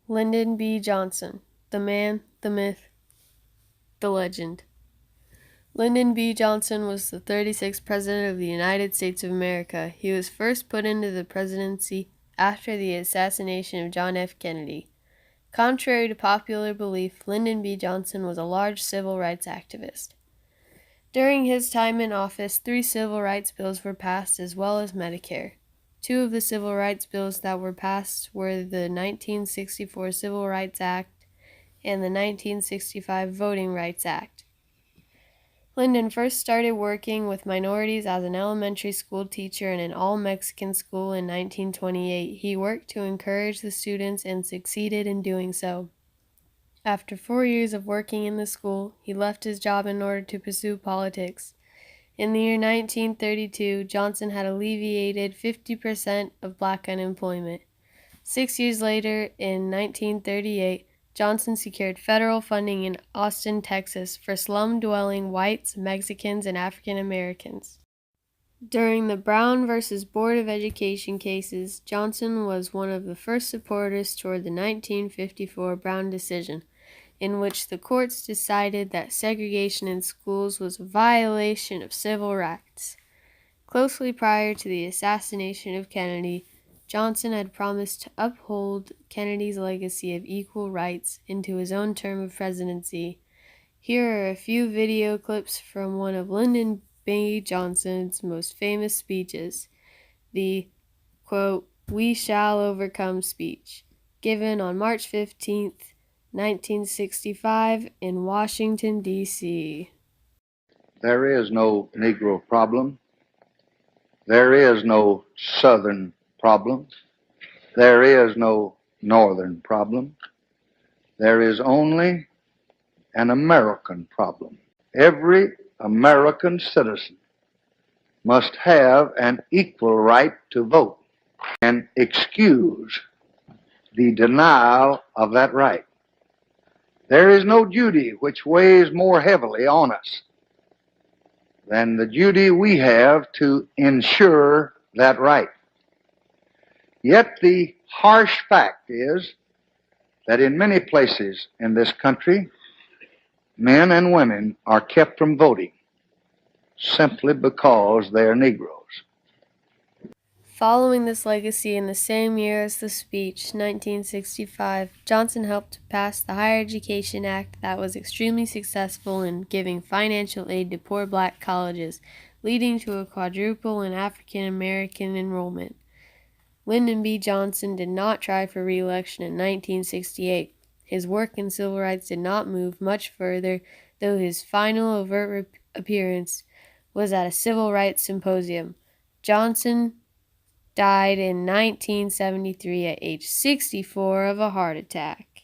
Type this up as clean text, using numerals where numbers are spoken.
Lyndon B. Johnson, the man, the myth, the legend. Lyndon B. Johnson was the 36th President of the United States of America. He was first put into the presidency after the assassination of John F. Kennedy. Contrary to popular belief, Lyndon B. Johnson was a large civil rights activist. During his time in office, 3 civil rights bills were passed as well as Medicare. 2 of the civil rights bills that were passed were the 1964 Civil Rights Act and the 1965 Voting Rights Act. Lyndon first started working with minorities as an elementary school teacher in an all-Mexican school in 1928. He worked to encourage the students and succeeded in doing so. After 4 years of working in the school, he left his job in order to pursue politics. In the year 1932, Johnson had alleviated 50% of black unemployment. 6 years later, in 1938, Johnson secured federal funding in Austin, Texas, for slum-dwelling whites, Mexicans, and African Americans. During the Brown v. Board of Education cases, Johnson was one of the first supporters toward the 1954 Brown decision, in which the courts decided that segregation in schools was a violation of civil rights. Closely prior to the assassination of Kennedy, Johnson had promised to uphold Kennedy's legacy of equal rights into his own term of presidency. Here are a few video clips from one of Lyndon B. Johnson's most famous speeches, the, quote, "We Shall Overcome" speech, given on March 15th, 1965 in Washington, D.C. There is no Negro problem. There is no Southern problem. There is no Northern problem. There is only an American problem. Every American citizen must have an equal right to vote and excuse the denial of that right. There is no duty which weighs more heavily on us than the duty we have to ensure that right. Yet the harsh fact is that in many places in this country, men and women are kept from voting simply because they are Negroes. Following this legacy, in the same year as the speech, 1965, Johnson helped to pass the Higher Education Act that was extremely successful in giving financial aid to poor black colleges, leading to a quadruple in African American enrollment. Lyndon B. Johnson did not try for re-election in 1968. His work in civil rights did not move much further, though his final overt appearance was at a civil rights symposium. Johnson died in 1973 at age 64 of a heart attack.